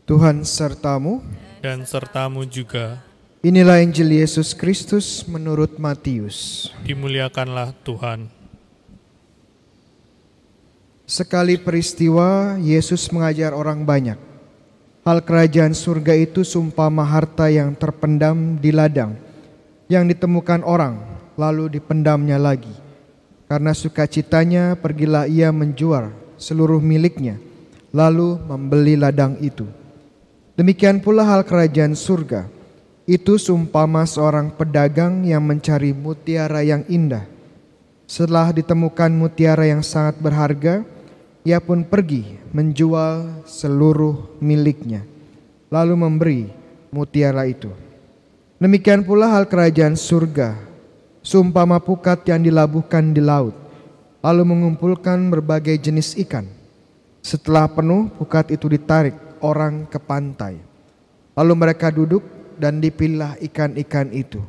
Tuhan sertamu. dan sertamu juga. Inilah Injil Yesus Kristus menurut Matius. Dimuliakanlah Tuhan. Sekali peristiwa, Yesus mengajar orang banyak. Hal kerajaan surga itu sumpama harta yang terpendam di ladang, yang ditemukan orang, lalu dipendamnya lagi. Karena sukacitanya, pergilah ia menjual seluruh miliknya, lalu membeli ladang itu. Demikian pula hal kerajaan surga. Itu seumpama seorang pedagang yang mencari mutiara yang indah. Setelah ditemukan mutiara yang sangat berharga, ia pun pergi menjual seluruh miliknya, lalu memberi mutiara itu. Demikian pula hal kerajaan surga, seumpama pukat yang dilabuhkan di laut, lalu mengumpulkan berbagai jenis ikan. Setelah penuh, pukat itu ditarik orang ke pantai. Lalu mereka duduk dan dipilih ikan-ikan itu.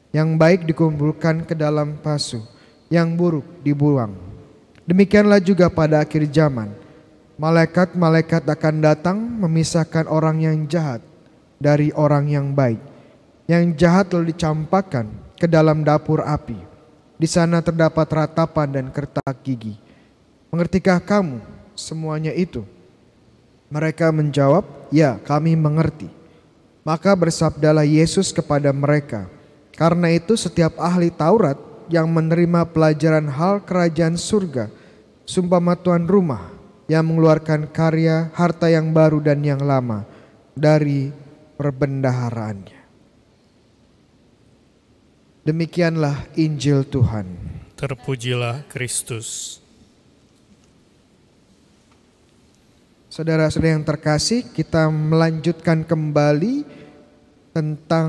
Yang baik dikumpulkan ke dalam pasu, yang buruk dibuang. Demikianlah juga pada akhir zaman. Malaikat-malaikat akan datang memisahkan orang yang jahat dari orang yang baik. Yang jahat lalu dicampakkan ke dalam dapur api. Di sana terdapat ratapan dan kertak gigi. Mengertikah kamu semuanya itu? Mereka menjawab, ya, kami mengerti. Maka bersabdalah Yesus kepada mereka, karena itu setiap ahli Taurat yang menerima pelajaran hal kerajaan surga, sumpama tuan rumah yang mengeluarkan karya harta yang baru dan yang lama dari perbendaharaannya. Demikianlah Injil Tuhan. Terpujilah Kristus. Saudara-saudara yang terkasih, kita melanjutkan kembali tentang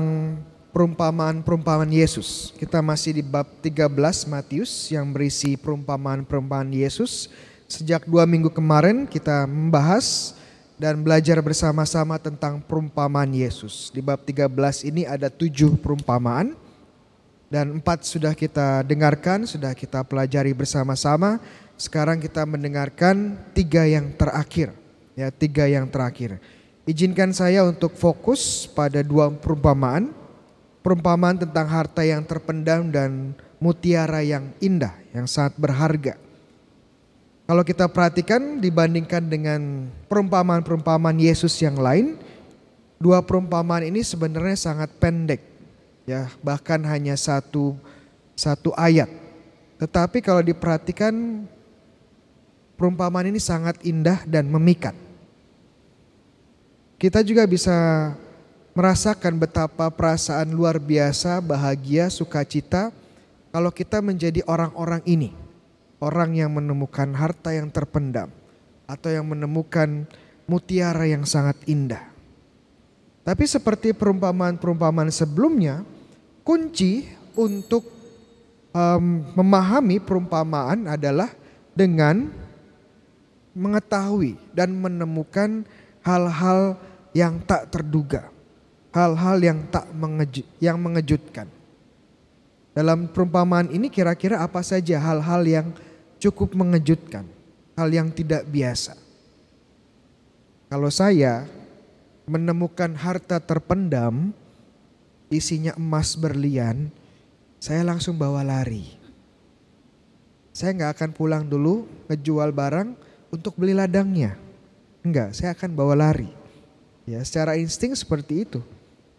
perumpamaan-perumpamaan Yesus. Kita masih di bab 13 Matius yang berisi perumpamaan-perumpamaan Yesus. Sejak 2 minggu kemarin kita membahas dan belajar bersama-sama tentang perumpamaan Yesus. Di bab 13 ini ada 7 perumpamaan dan 4 sudah kita dengarkan, sudah kita pelajari bersama-sama. Sekarang kita mendengarkan 3 yang terakhir. Ya, 3 yang terakhir. Izinkan saya untuk fokus pada 2 perumpamaan. Perumpamaan tentang harta yang terpendam dan mutiara yang indah, yang sangat berharga. Kalau kita perhatikan dibandingkan dengan perumpamaan-perumpamaan Yesus yang lain, 2 perumpamaan ini sebenarnya sangat pendek. Ya, bahkan hanya satu ayat. Tetapi kalau diperhatikan perumpamaan ini sangat indah dan memikat. Kita juga bisa merasakan betapa perasaan luar biasa, bahagia, sukacita kalau kita menjadi orang-orang ini. Orang yang menemukan harta yang terpendam atau yang menemukan mutiara yang sangat indah. Tapi seperti perumpamaan-perumpamaan sebelumnya, kunci untuk memahami perumpamaan adalah dengan mengetahui dan menemukan hal-hal yang tak terduga, hal-hal yang mengejutkan. Dalam perumpamaan ini kira-kira apa saja hal-hal yang cukup mengejutkan, hal yang tidak biasa. Kalau saya menemukan harta terpendam, isinya emas berlian, saya langsung bawa lari. Saya nggak akan pulang dulu ngejual barang untuk beli ladangnya. Enggak, saya akan bawa lari. Ya, secara insting seperti itu.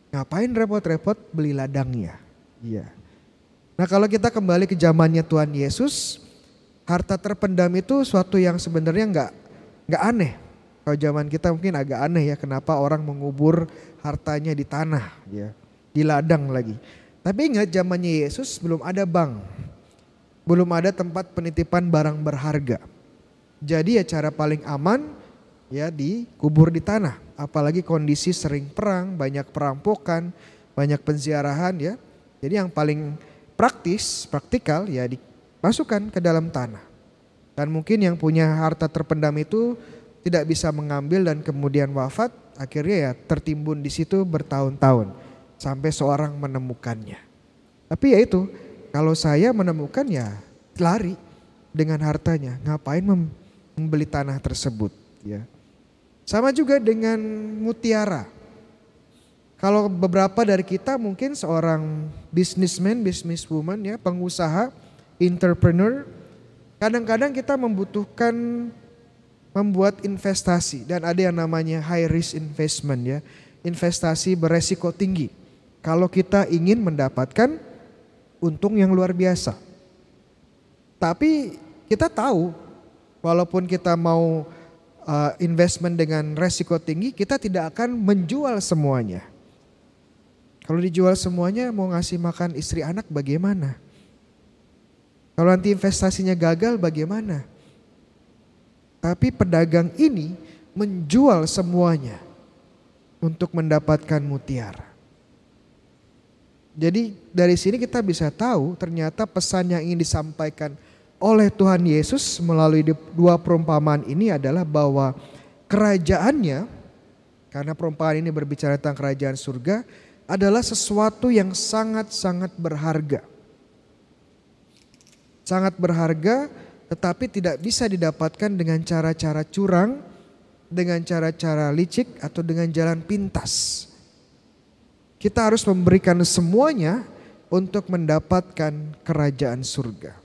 Ngapain repot-repot beli ladangnya? Iya. Nah, kalau kita kembali ke zamannya Tuhan Yesus, harta terpendam itu suatu yang sebenarnya enggak aneh. Kalau zaman kita mungkin agak aneh ya, kenapa orang mengubur hartanya di tanah, ya, di ladang lagi. Tapi ingat zamannya Yesus belum ada bank, belum ada tempat penitipan barang berharga. Jadi ya cara paling aman ya dikubur di tanah. Apalagi kondisi sering perang, banyak perampokan, banyak penziarahan ya. Jadi yang paling praktikal ya dimasukkan ke dalam tanah. Dan mungkin yang punya harta terpendam itu tidak bisa mengambil dan kemudian wafat, akhirnya ya tertimbun di situ bertahun-tahun sampai seorang menemukannya. Tapi ya itu, kalau saya menemukan ya lari dengan hartanya, ngapain membeli tanah tersebut ya. Sama juga dengan mutiara. Kalau beberapa dari kita mungkin seorang businessman, businesswoman ya, pengusaha, entrepreneur, kadang-kadang kita membutuhkan membuat investasi dan ada yang namanya high risk investment ya, investasi beresiko tinggi. Kalau kita ingin mendapatkan untung yang luar biasa. Tapi kita tahu walaupun kita mau investment dengan resiko tinggi, kita tidak akan menjual semuanya. Kalau dijual semuanya mau ngasih makan istri anak bagaimana? Kalau nanti investasinya gagal bagaimana? Tapi pedagang ini menjual semuanya untuk mendapatkan mutiara. Jadi dari sini kita bisa tahu ternyata pesan yang ingin disampaikan oleh Tuhan Yesus melalui dua perumpamaan ini adalah bahwa kerajaannya, karena perumpamaan ini berbicara tentang kerajaan surga, adalah sesuatu yang sangat-sangat berharga. Sangat berharga, tetapi tidak bisa didapatkan dengan cara-cara curang, dengan cara-cara licik atau dengan jalan pintas. Kita harus memberikan semuanya untuk mendapatkan kerajaan surga.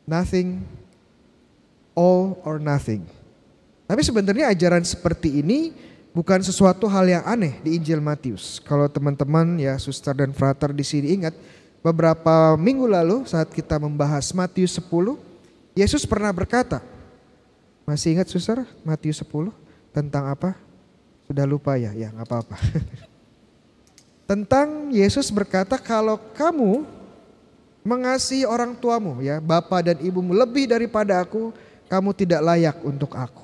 Nothing, all or nothing. Tapi sebenarnya ajaran seperti ini bukan sesuatu hal yang aneh di Injil Matius. Kalau teman-teman ya suster dan frater di sini ingat, beberapa minggu lalu saat kita membahas Matius 10, Yesus pernah berkata, masih ingat suster Matius 10 tentang apa? Sudah lupa ya? Ya nggak apa-apa. Tentang Yesus berkata kalau kamu mengasihi orang tuamu ya, bapa dan ibumu lebih daripada aku, kamu tidak layak untuk aku.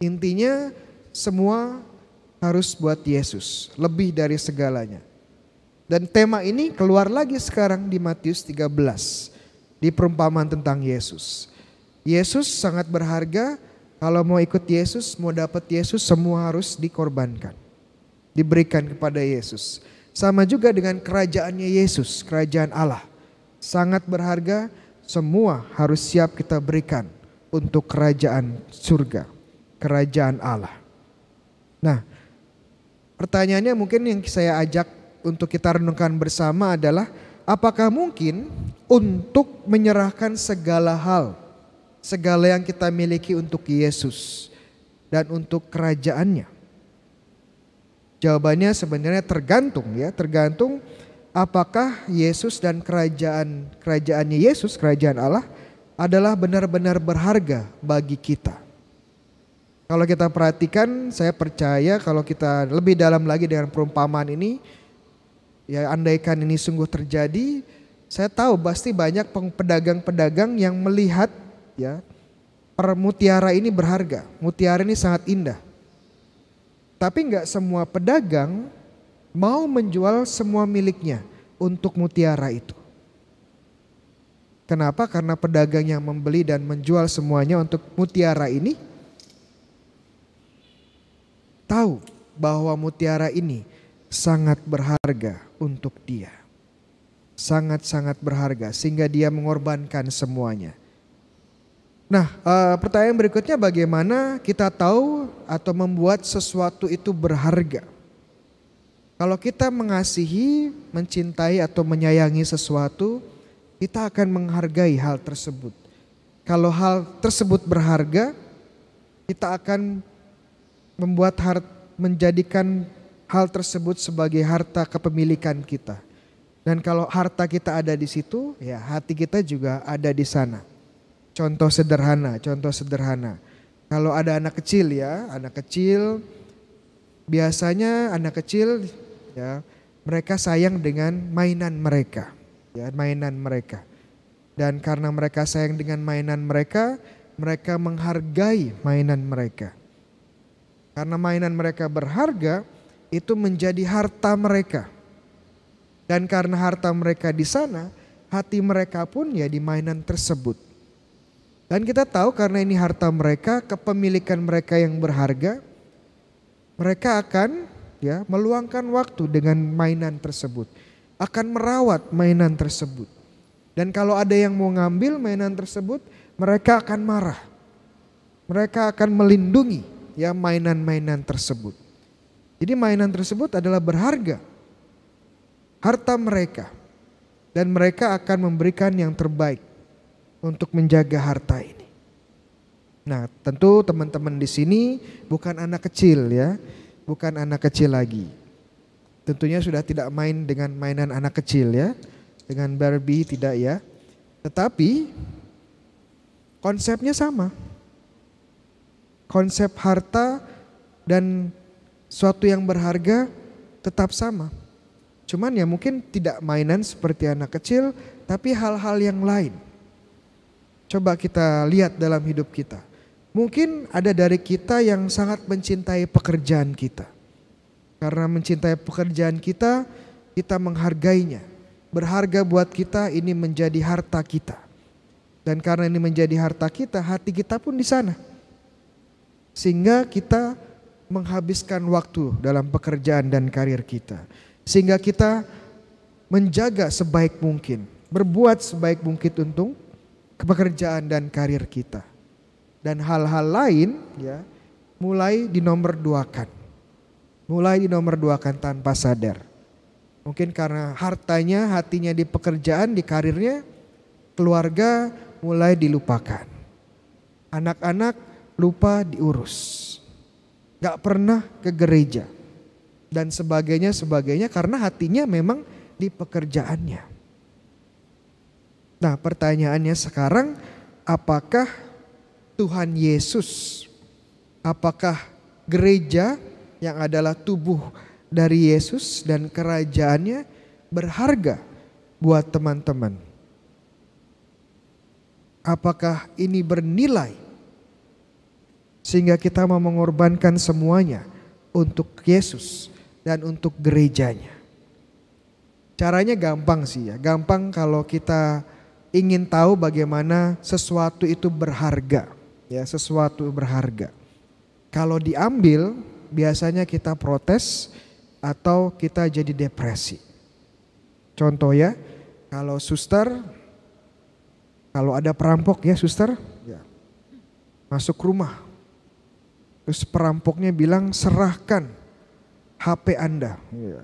Intinya semua harus buat Yesus, lebih dari segalanya. Dan tema ini keluar lagi sekarang di Matius 13, di perumpamaan tentang Yesus. Yesus sangat berharga, kalau mau ikut Yesus, mau dapat Yesus, semua harus dikorbankan, diberikan kepada Yesus. Sama juga dengan kerajaannya Yesus, kerajaan Allah. Sangat berharga, semua harus siap kita berikan untuk kerajaan surga, kerajaan Allah. Nah, pertanyaannya mungkin yang saya ajak untuk kita renungkan bersama adalah, apakah mungkin untuk menyerahkan segala hal, segala yang kita miliki untuk Yesus dan untuk kerajaannya? Jawabannya sebenarnya tergantung ya, tergantung apakah Yesus dan kerajaannya Yesus, kerajaan Allah adalah benar-benar berharga bagi kita. Kalau kita perhatikan, saya percaya kalau kita lebih dalam lagi dengan perumpamaan ini, ya andaikan ini sungguh terjadi, saya tahu pasti banyak pedagang-pedagang yang melihat ya mutiara ini berharga, mutiara ini sangat indah. Tapi enggak semua pedagang mau menjual semua miliknya untuk mutiara itu. Kenapa? Karena pedagang yang membeli dan menjual semuanya untuk mutiara ini tahu bahwa mutiara ini sangat berharga untuk dia. Sangat-sangat berharga sehingga dia mengorbankan semuanya. Nah, pertanyaan berikutnya, bagaimana kita tahu atau membuat sesuatu itu berharga? Kalau kita mengasihi, mencintai atau menyayangi sesuatu, kita akan menghargai hal tersebut. Kalau hal tersebut berharga, kita akan menjadikan hal tersebut sebagai harta kepemilikan kita. Dan kalau harta kita ada di situ, ya hati kita juga ada di sana. Contoh sederhana. Kalau ada anak kecil ya, biasanya anak kecil ya, mereka sayang dengan mainan mereka. Dan karena mereka sayang dengan mainan mereka, mereka menghargai mainan mereka. Karena mainan mereka berharga, itu menjadi harta mereka. Dan karena harta mereka di sana, hati mereka pun ya di mainan tersebut. Dan kita tahu karena ini harta mereka, kepemilikan mereka yang berharga, mereka akan ya meluangkan waktu dengan mainan tersebut, akan merawat mainan tersebut. Dan kalau ada yang mau ngambil mainan tersebut, mereka akan marah. Mereka akan melindungi ya mainan-mainan tersebut. Jadi mainan tersebut adalah berharga, harta mereka, dan mereka akan memberikan yang terbaik untuk menjaga harta ini. Nah, tentu teman-teman di sini bukan anak kecil ya, bukan anak kecil lagi. Tentunya sudah tidak main dengan mainan anak kecil ya, dengan Barbie tidak ya. Tetapi konsepnya sama. Konsep harta dan suatu yang berharga tetap sama. Cuman ya mungkin tidak mainan seperti anak kecil, tapi hal-hal yang lain. Coba kita lihat dalam hidup kita. Mungkin ada dari kita yang sangat mencintai pekerjaan kita. Karena mencintai pekerjaan kita, kita menghargainya. Berharga buat kita, ini menjadi harta kita. Dan karena ini menjadi harta kita, hati kita pun di sana. Sehingga kita menghabiskan waktu dalam pekerjaan dan karir kita. Sehingga kita menjaga sebaik mungkin, berbuat sebaik mungkin untuk pekerjaan dan karir kita. Dan hal-hal lain ya mulai dinomorduakan. Mulai dinomorduakan tanpa sadar. Mungkin karena hartanya, hatinya di pekerjaan, di karirnya, keluarga mulai dilupakan. Anak-anak lupa diurus. Gak pernah ke gereja. Dan sebagainya karena hatinya memang di pekerjaannya. Nah, pertanyaannya sekarang, apakah Tuhan Yesus, apakah gereja yang adalah tubuh dari Yesus dan kerajaannya berharga buat teman-teman? Apakah ini bernilai sehingga kita mau mengorbankan semuanya untuk Yesus dan untuk gerejanya? Caranya gampang sih ya, gampang kalau kita ingin tahu bagaimana sesuatu itu berharga. Ya, sesuatu berharga. Kalau diambil, biasanya kita protes atau kita jadi depresi. Contoh ya, kalau suster, kalau ada perampok ya suster, ya, masuk rumah. Terus perampoknya bilang serahkan HP Anda. Ya.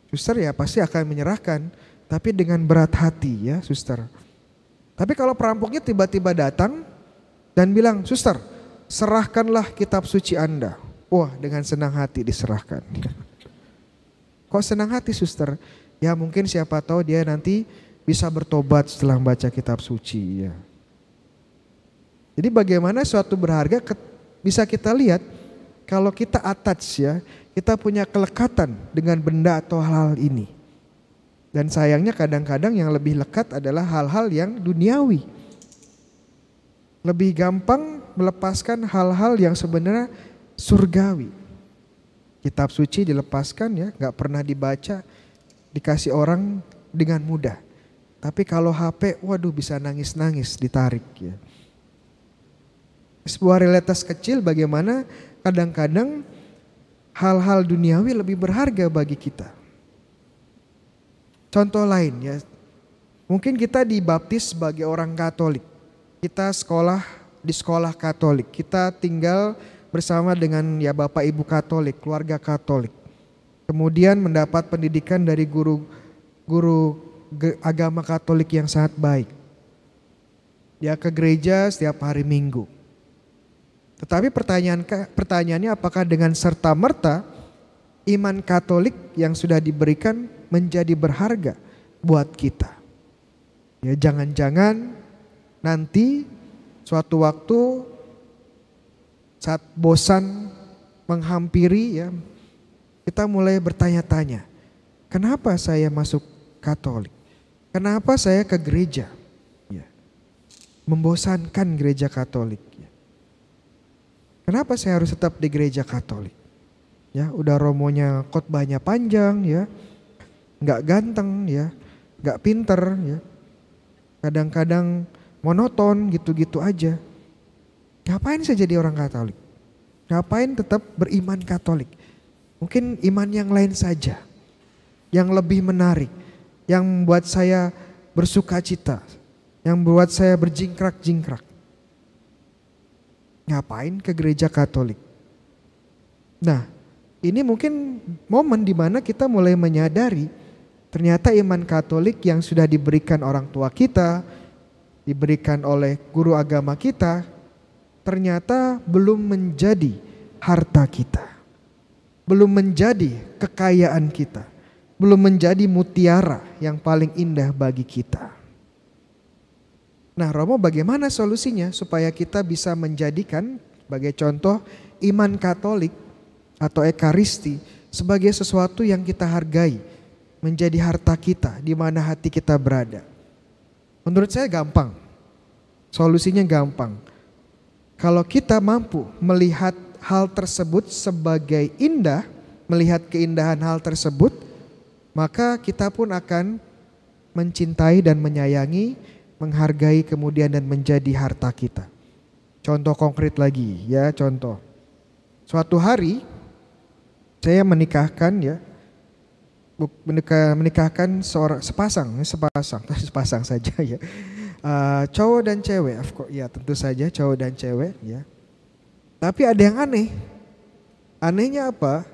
Suster ya pasti akan menyerahkan, tapi dengan berat hati ya suster. Tapi kalau perampoknya tiba-tiba datang dan bilang, suster, serahkanlah kitab suci Anda. Wah, dengan senang hati diserahkan. Kok senang hati suster? Ya mungkin siapa tahu dia nanti bisa bertobat setelah membaca kitab suci. Ya. Jadi bagaimana suatu berharga bisa kita lihat kalau kita attach ya, kita punya kelekatan dengan benda atau hal-hal ini. Dan sayangnya kadang-kadang yang lebih lekat adalah hal-hal yang duniawi. Lebih gampang melepaskan hal-hal yang sebenarnya surgawi. Kitab suci dilepaskan ya, gak pernah dibaca, dikasih orang dengan mudah. Tapi kalau HP, waduh bisa nangis-nangis ditarik ya. Sebuah realitas kecil bagaimana kadang-kadang hal-hal duniawi lebih berharga bagi kita. Contoh lain ya, mungkin kita dibaptis sebagai orang Katolik. Kita sekolah di sekolah Katolik, kita tinggal bersama dengan ya Bapak Ibu Katolik, keluarga Katolik. Kemudian mendapat pendidikan dari guru agama Katolik yang sangat baik. Ya ke gereja setiap hari Minggu. Tetapi pertanyaannya apakah dengan serta-merta iman Katolik yang sudah diberikan menjadi berharga buat kita? Ya jangan-jangan nanti suatu waktu saat bosan menghampiri ya, kita mulai bertanya-tanya, kenapa saya masuk Katolik? Kenapa saya ke gereja? Ya. Membosankan gereja Katolik. Ya. Kenapa saya harus tetap di gereja Katolik? Ya, udah romonya khotbahnya panjang ya, nggak ganteng ya, nggak pinter ya, kadang-kadang monoton gitu-gitu aja. Ngapain saya jadi orang Katolik? Ngapain tetap beriman Katolik? Mungkin iman yang lain saja, yang lebih menarik, yang membuat saya bersuka cita, yang membuat saya berjingkrak-jingkrak. Ngapain ke gereja Katolik? Nah, ini mungkin momen di mana kita mulai menyadari ternyata iman Katolik yang sudah diberikan orang tua kita, diberikan oleh guru agama kita, ternyata belum menjadi harta kita, belum menjadi kekayaan kita, belum menjadi mutiara yang paling indah bagi kita. Nah, Romo, bagaimana solusinya supaya kita bisa menjadikan sebagai contoh iman Katolik atau Ekaristi sebagai sesuatu yang kita hargai, menjadi harta kita di mana hati kita berada? Menurut saya gampang. Solusinya gampang. Kalau kita mampu melihat hal tersebut sebagai indah, melihat keindahan hal tersebut, maka kita pun akan mencintai dan menyayangi, menghargai kemudian dan menjadi harta kita. Contoh konkret lagi ya, contoh. Suatu hari saya menikahkan sepasang saja ya. Cowok dan cewek, of course, ya tentu saja cowok dan cewek ya. Tapi ada yang aneh. Anehnya apa?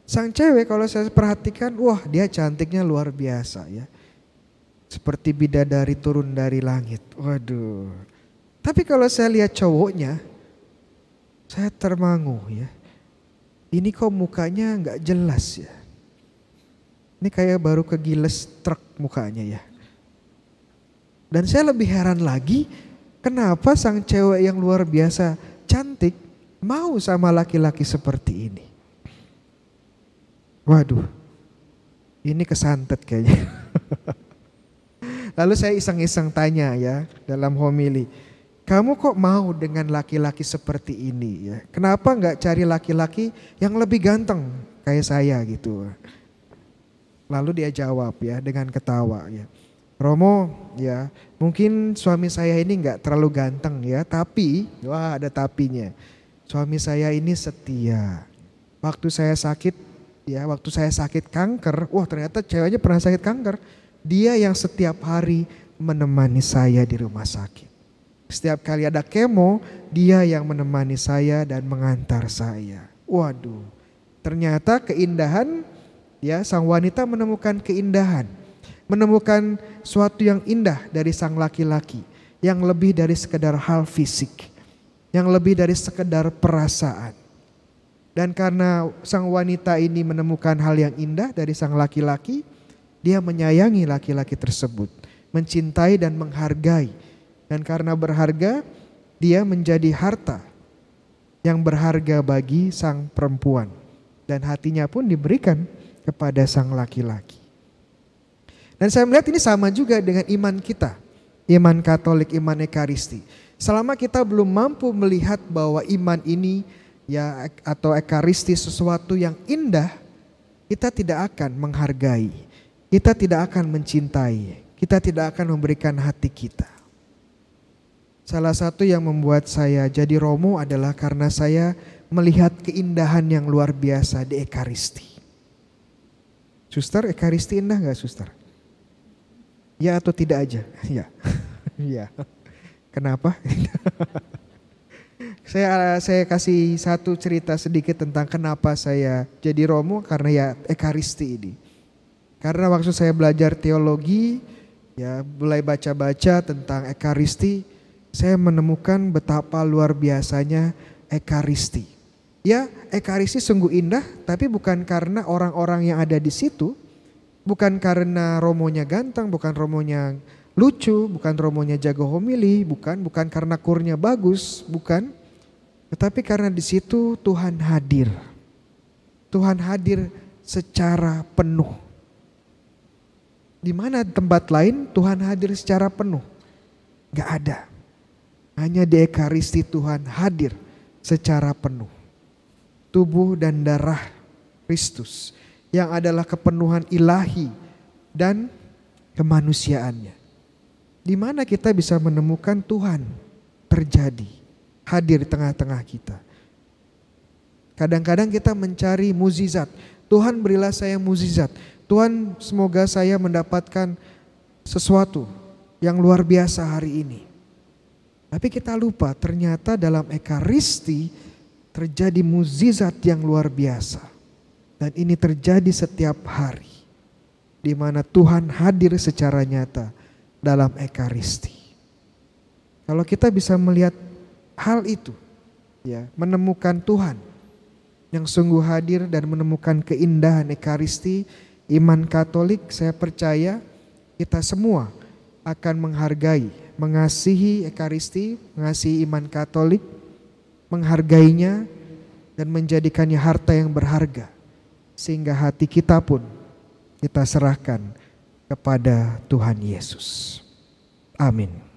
Sang cewek kalau saya perhatikan, wah dia cantiknya luar biasa ya. Seperti bidadari turun dari langit. Waduh. Tapi kalau saya lihat cowoknya, saya termangu ya. Ini kok mukanya nggak jelas ya. Ini kayak baru kegiles truk mukanya ya. Dan saya lebih heran lagi, kenapa sang cewek yang luar biasa cantik mau sama laki-laki seperti ini. Waduh, ini kesantet kayaknya. Lalu saya iseng-iseng tanya ya dalam homili, kamu kok mau dengan laki-laki seperti ini ya? Kenapa nggak cari laki-laki yang lebih ganteng kayak saya gitu? Lalu dia jawab ya dengan ketawa ya, Romo ya mungkin suami saya ini nggak terlalu ganteng ya, tapi wah ada tapinya. Suami saya ini setia. Waktu saya sakit kanker, wah ternyata ceweknya pernah sakit kanker. Dia yang setiap hari menemani saya di rumah sakit. Setiap kali ada kemo, dia yang menemani saya dan mengantar saya. Waduh, ternyata keindahan ya, sang wanita menemukan keindahan. Menemukan suatu yang indah dari sang laki-laki. Yang lebih dari sekedar hal fisik. Yang lebih dari sekedar perasaan. Dan karena sang wanita ini menemukan hal yang indah dari sang laki-laki, dia menyayangi laki-laki tersebut, mencintai dan menghargai. Dan karena berharga, dia menjadi harta yang berharga bagi sang perempuan. Dan hatinya pun diberikan kepada sang laki-laki. Dan saya melihat ini sama juga dengan iman kita. Iman Katolik, iman Ekaristi. Selama kita belum mampu melihat bahwa iman ini ya atau Ekaristi sesuatu yang indah, kita tidak akan menghargai. Kita tidak akan mencintai, kita tidak akan memberikan hati kita. Salah satu yang membuat saya jadi Romo adalah karena saya melihat keindahan yang luar biasa di Ekaristi. Suster, Ekaristi indah gak suster? Ya atau tidak aja? Ya. Ya. Kenapa? Saya kasih satu cerita sedikit tentang kenapa saya jadi Romo, karena ya Ekaristi ini. Karena waktu saya belajar teologi, ya mulai baca-baca tentang Ekaristi, saya menemukan betapa luar biasanya Ekaristi. Ya, Ekaristi sungguh indah, tapi bukan karena orang-orang yang ada di situ, bukan karena romonya ganteng, bukan romonya lucu, bukan romonya jago homili, bukan karena kurnya bagus, bukan. Tetapi karena di situ Tuhan hadir. Tuhan hadir secara penuh. Di mana tempat lain Tuhan hadir secara penuh? Gak ada. Hanya di Ekaristi Tuhan hadir secara penuh. Tubuh dan darah Kristus yang adalah kepenuhan ilahi dan kemanusiaannya. Di mana kita bisa menemukan Tuhan terjadi, hadir di tengah-tengah kita. Kadang-kadang kita mencari mukjizat. Tuhan berilah saya mukjizat. Tuhan semoga saya mendapatkan sesuatu yang luar biasa hari ini. Tapi kita lupa ternyata dalam Ekaristi terjadi mukjizat yang luar biasa. Dan ini terjadi setiap hari, di mana Tuhan hadir secara nyata dalam Ekaristi. Kalau kita bisa melihat hal itu, ya, menemukan Tuhan yang sungguh hadir dan menemukan keindahan Ekaristi, iman Katolik, saya percaya kita semua akan menghargai, mengasihi Ekaristi, mengasihi iman Katolik, menghargainya dan menjadikannya harta yang berharga, sehingga hati kita pun kita serahkan kepada Tuhan Yesus. Amin.